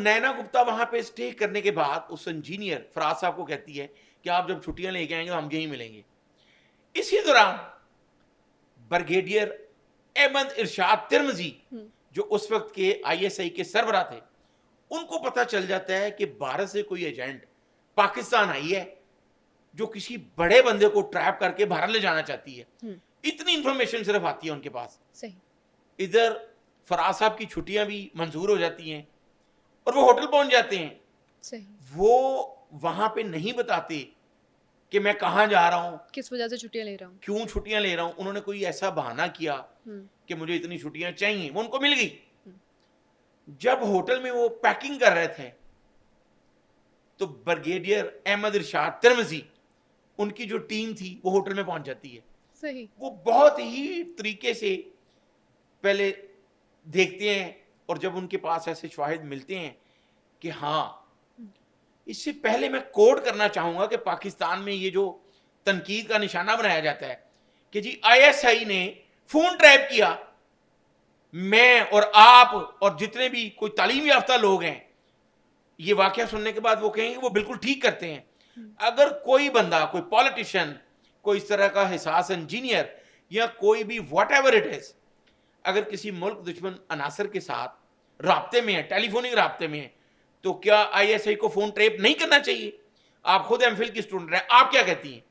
नैना गुप्ता वहां पे स्टे करने के बाद उस इंजीनियर फराज साहब को कहती है कि आप जब छुट्टियां लेके आएंगे हम यहीं मिलेंगे। इसी दौरान ब्रिगेडियर अहमद इरशाद तिरमिजी जो उस वक्त के आईएसआई के सरबराह थे, उनको पता चल जाता है कि भारत से कोई एजेंट पाकिस्तान आई है जो किसी बड़े बंदे को ट्रैप करके भारत ले जाना चाहती है। इतनी इंफॉर्मेशन सिर्फ आती है उनके पास। सही। इधर फराज साहब की छुट्टियां भी मंजूर हो जाती हैं और वो होटल पहुंच जाते हैं। सही। वो वहां पे नहीं बताते कि मैं कहाँ जा रहा हूँ, किस वजह से छुट्टियां ले रहा हूँ, क्यों छुट्टियां ले रहा हूँ। उन्होंने कोई ऐसा बहाना किया कि मुझे इतनी छुट्टियां चाहिए, वो उनको मिल गई। जब होटल में वो पैकिंग कर रहे थे तो ब्रिगेडियर अहमद इरशाद तिरमिजी, उनकी जो टीम थी वो होटल में पहुंच जाती है। सही। वो बहुत ही तरीके से पहले देखते हैं और जब उनके पास ऐसे शवाहिद मिलते हैं कि हाँ, इससे पहले मैं कोट करना चाहूंगा कि पाकिस्तान में ये जो तनकीद का निशाना बनाया जाता है कि जी आईएसआई ने फोन ट्रैप किया, मैं और आप और जितने भी कोई तालीम याफ्ता लोग हैं, ये वाकया सुनने के बाद वो कहेंगे वो बिल्कुल ठीक करते हैं। अगर कोई बंदा, कोई पॉलिटिशियन, कोई इस तरह का हिसास इंजीनियर या कोई भी व्हाट एवर इट इज, अगर किसी मुल्क दुश्मन अनासर के साथ राब्ते में है, टेलीफोनिक राब्ते में है, तो क्या आईएसआई को फोन ट्रैप नहीं करना चाहिए? आप खुद एमफिल की स्टूडेंट हैं, आप क्या कहती हैं?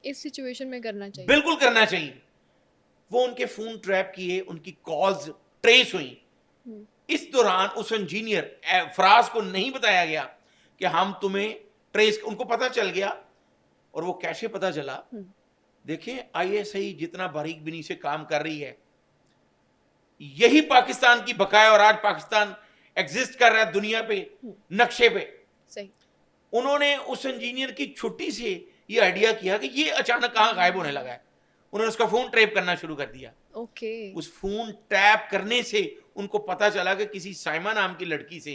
इस सिचुएशन में करना चाहिए, बिल्कुल करना चाहिए। वो उनके फोन ट्रैप किए, उनकी कॉल्स ट्रेस हुई। इस दौरान उस इंजीनियर फराज को नहीं बताया गया कि हम तुम्हें ट्रेस, उनको पता चल गया। और वो कैसे पता चला? देखें, आईएसआई जितना बारीक बिनी से काम कर रही है, यही पाकिस्तान की बकाया, और आज पाकिस्तान एग्जिस्ट कर रहा है दुनिया पे, नक्शे पे। सही। उन्होंने उस इंजीनियर की छुट्टी से ये आइडिया किया कि ये अचानक कहाँ गायब होने लगा है। उन्होंने उसका फोन ट्रैप करना शुरू कर दिया। ओके। उस फोन टैप करने से उनको पता चला कि किसी साइमा नाम की लड़की से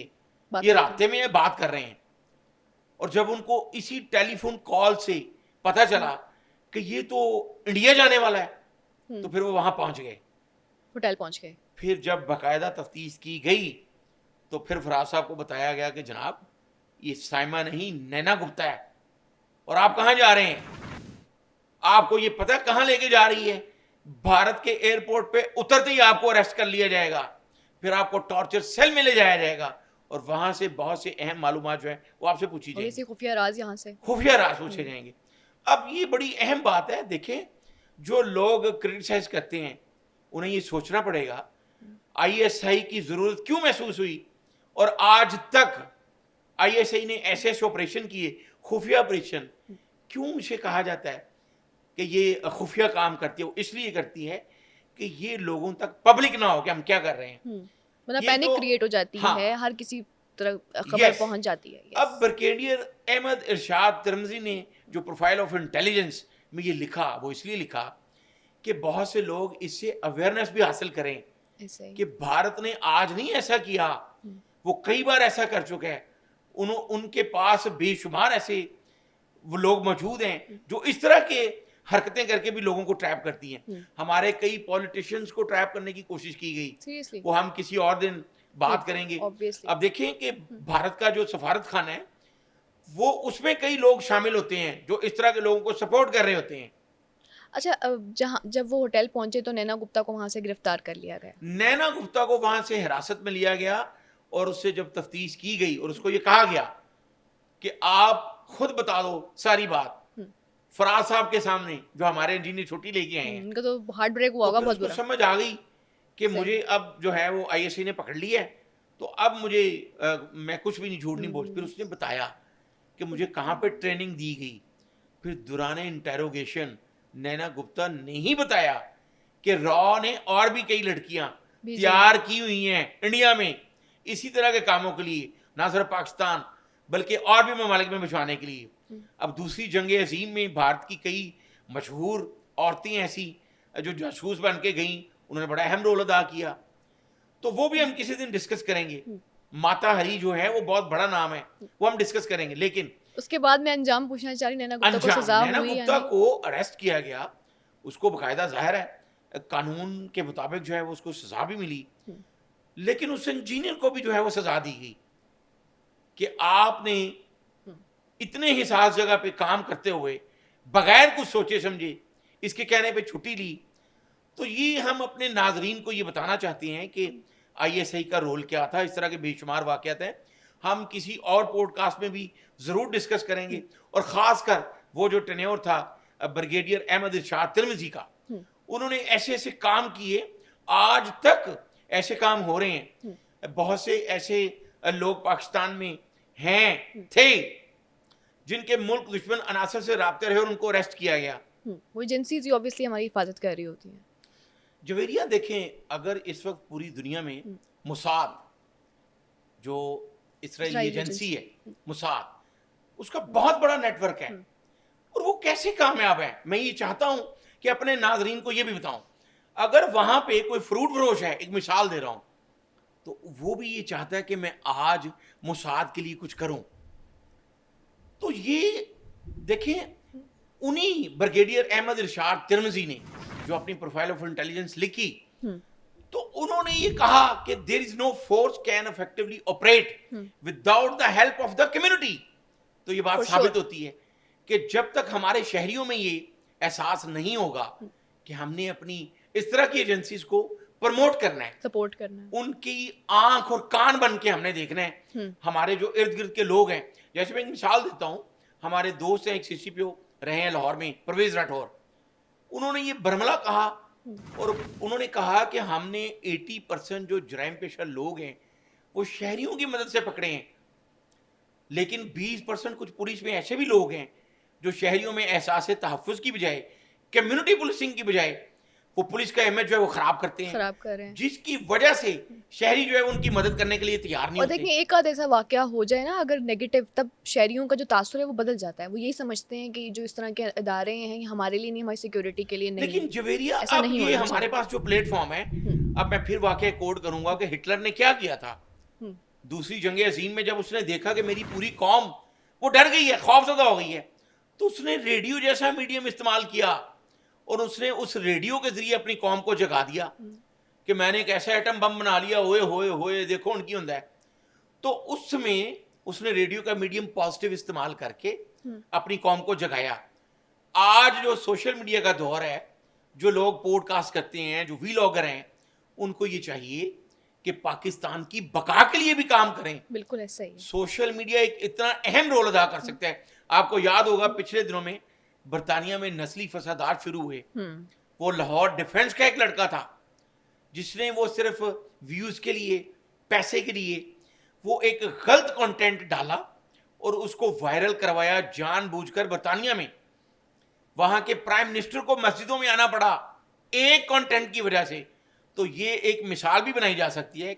ये राब्ते में बात कर रहे हैं। और जब उनको इसी टेलीफोन कॉल से पता चला कि ये तो इंडिया जाने वाला है, तो फिर वो वहां पहुंच गए, होटल पहुंच गए। फिर जब बाकायदा तफ्तीश की गई तो फिर फराज साहब को बताया गया कि जनाब ये साइमा नहीं, नैना गुप्ता है, और आप कहाँ जा रहे हैं? आपको ये पता कहाँ लेके जा रही है? भारत के एयरपोर्ट पे उतरते ही आपको अरेस्ट कर लिया जाएगा, फिर आपको टॉर्चर सेल में ले जाया जाएगा, और वहां से बहुत से अहम मालूमात जो है वो आपसे पूछी जाएगी। खुफिया राज, यहाँ से खुफिया राज पूछे जाएंगे। अब ये बड़ी अहम बात है। देखें, जो लोग क्रिटिसाइज करते हैं उन्हें ये सोचना पड़ेगा आईएसआई की जरूरत क्यों महसूस हुई, और आज तक आईएसआई ने ऐसे ऐसे ऑपरेशन किए, खुफिया ऑपरेशन। क्यों इसे कहा जाता है कि ये खुफिया काम करती है? वो इसलिए करती है कि ये लोगों तक पब्लिक ना हो कि हम क्या कर रहे हैं। मतलब पैनिक क्रिएट हो जाती है, हर किसी तरह खबर पहुंच जाती है। अब ब्रिगेडियर अहमद इरशाद तिरमिजी ने जो प्रोफाइल ऑफ इंटेलिजेंस में ये लिखा, वो इसलिए लिखा कि बहुत से लोग इससे अवेयरनेस भी हासिल करें कि भारत ने आज नहीं ऐसा किया, वो कई बार ऐसा कर चुका है। उनके पास बेशुमार ऐसे वो लोग मौजूद हैं जो इस तरह के हरकतें करके भी लोगों को ट्रैप करती हैं। हमारे कई पॉलिटिशियंस को ट्रैप करने की कोशिश की गई, वो हम किसी और दिन बात करेंगे। अब देखें कि भारत का जो सफारत खाना है, वो उसमें कई लोग शामिल होते हैं जो इस तरह के लोगों को सपोर्ट कर रहे होते हैं। अच्छा, जब वो होटल पहुंचे तो नैना गुप्ता को वहां से गिरफ्तार कर लिया गया। नैना गुप्ता को वहां से हिरासत में लिया गया और उससे जब तफ्तीश की गई और उसको ये कहा गया कि आप खुद बता दो सारी बात फराज साहब के सामने, जो हमारे इंजीनियर छुट्टी लेके आए हैं। उनका तो हार्ट ब्रेक हुआ होगा बहुत बुरा। समझ आ गई कि मुझे अब जो है वो आईएसआई ने पकड़ लिया है, तो अब मुझे मैं कुछ भी नहीं, झूठ नहीं बोल। फिर उसने बताया कि मुझे कहाँ पे ट्रेनिंग दी गई। फिर दौरान इंटेरोगेशन नैना गुप्ता ने ही बताया कि रॉ ने और भी कई लड़कियां तैयार की हुई हैं इंडिया में इसी तरह के कामों के लिए, ना सिर्फ पाकिस्तान बल्कि और भी ममालिक में भिजवाने के लिए। अब दूसरी जंग अजीम में भारत की कई मशहूर औरतें ऐसी जो जासूस बन के गईं, उन्होंने बड़ा अहम रोल अदा किया, तो वो भी हम किसी दिन डिस्कस करेंगे। माता हरी जो है वो बहुत बड़ा नाम है, वो हम डिस्कस करेंगे। लेकिन उसके बाद में अंजाम पूछना चाह रही, नैना गुप्ता को सजा हुई? नैना गुप्ता को अरेस्ट किया गया, उसको बाकायदा जाहिर है कानून के मुताबिक जो है वो उसको सजा भी मिली, लेकिन उस इंजीनियर को भी जो है वो सजा दी गई। کہ آپ نے اتنے حساس جگہ پہ کام کرتے ہوئے بغیر کچھ سوچے سمجھے اس کے کہنے پہ چھٹی لی. تو یہ ہم اپنے ناظرین کو یہ بتانا چاہتے ہیں کہ آئی ایس آئی کا رول کیا تھا. اس طرح کے بے شمار واقعات ہیں, ہم کسی اور پوڈ کاسٹ میں بھی ضرور ڈسکس کریں گے. اور خاص کر وہ جو ٹینیور تھا بریگیڈیئر احمد ارشاد ترمذی کا, انہوں نے ایسے ایسے کام کیے, آج تک ایسے کام ہو رہے ہیں. بہت سے ایسے لوگ پاکستان میں ہیں تھے جن کے ملک دشمن عناصر سے رابطے رہے اور ان کو اریسٹ کیا گیا. وہ ایجنسیز اوبیسلی ہماری حفاظت کر رہی ہوتی ہیں. جویریہ دیکھیں, اگر اس وقت پوری دنیا میں موساد جو اسرائیلی ایجنسی ہے, موساد, اس کا بہت بڑا نیٹ ورک ہے, اور وہ کیسے کامیاب ہے. میں یہ چاہتا ہوں کہ اپنے ناظرین کو یہ بھی بتاؤں, اگر وہاں پہ کوئی فروٹ فروش ہے, ایک مثال دے رہا ہوں, تو وہ بھی یہ چاہتا ہے کہ میں آج موساد کے لیے کچھ کروں. تو یہ دیکھیں, انہی بریگیڈیئر احمد ارشاد ترمذی نے جو اپنی پروفائل آف انٹیلیجنس لکھی, تو انہوں نے یہ کہا کہ there is no force can effectively operate without the help of the community. تو یہ بات ثابت ہوتی ہے کہ جب تک ہمارے شہریوں میں یہ احساس نہیں ہوگا کہ ہم نے اپنی اس طرح کی ایجنسیز کو پروموٹ کرنا ہے, سپورٹ کرنا ہے, ان کی آنکھ اور کان بن کے ہم نے دیکھنا ہے. ہمارے جو ارد گرد کے لوگ ہیں, جیسے میں ایک مثال دیتا ہوں, ہمارے دوست ہیں ایک سی سی پی او رہے ہیں لاہور میں, پرویز راٹھور, انہوں نے یہ برملا کہا, اور انہوں نے کہا کہ ہم نے 80% جو جرائم پیشہ لوگ ہیں وہ شہریوں کی مدد سے پکڑے ہیں, لیکن 20% کچھ پولیس میں ایسے بھی لوگ ہیں جو شہریوں میں احساس تحفظ کی بجائے, کمیونٹی پولیسنگ کی بجائے, وہ پولیس کا امیج جو ہے وہ خراب کرتے ہیں, خراب کر رہے ہیں, جس کی وجہ سے شہری جو ہے ان کی مدد کرنے کے لیے تیار نہیں اور ہوتے. دیکھیں ایک آدھ ایسا واقعہ ہو جائے نا اگر نیگیٹو, تب شہریوں کا جو تاثر ہے وہ بدل جاتا ہے. وہ یہی سمجھتے ہیں کہ جو اس طرح کے ادارے ہیں یہ ہمارے لیے نہیں, ہماری سیکیورٹی کے لیے نہیں. لیکن جویریہ, ایسا اب نہیں یہ ہونا ہمارے پاس جو پلیٹ فارم ہے, اب میں پھر واقعہ کوڈ کروں گا کہ ہٹلر نے کیا کیا تھا دوسری جنگ عظیم میں. جب اس نے دیکھا کہ میری پوری قوم وہ ڈر گئی ہے, خوف زدہ ہو گئی ہے, تو اس نے ریڈیو جیسا میڈیم استعمال کیا, اور اس نے اس ریڈیو کے ذریعے اپنی قوم کو جگا دیا کہ میں نے ایک ایسا ایٹم بم بنا لیا, ہوئے ہوئے ہوئے دیکھو ان کی ہوندا ہے. تو اس میں اس نے ریڈیو کا میڈیم پازیٹیو استعمال کر کے اپنی قوم کو جگایا. آج جو سوشل میڈیا کا دور ہے, جو لوگ پوڈ کاسٹ کرتے ہیں, جو وی لاگر ہیں, ان کو یہ چاہیے کہ پاکستان کی بقا کے لیے بھی کام کریں. بالکل ایسا ہی. سوشل میڈیا ایک اتنا اہم رول ادا کر سکتا ہے. آپ کو یاد ہوگا پچھلے دنوں میں برطانیہ میں نسلی فسادات شروع ہوئے. وہ لاہور ڈیفنس کا ایک لڑکا تھا جس نے وہ صرف ویوز کے لیے, پیسے کے لیے, وہ ایک غلط کنٹینٹ ڈالا اور اس کو وائرل کروایا جان بوجھ کر برطانیہ میں. وہاں کے پرائم منسٹر کو مسجدوں میں آنا پڑا ایک کنٹینٹ کی وجہ سے. تو یہ ایک مثال بھی بنائی جا سکتی ہے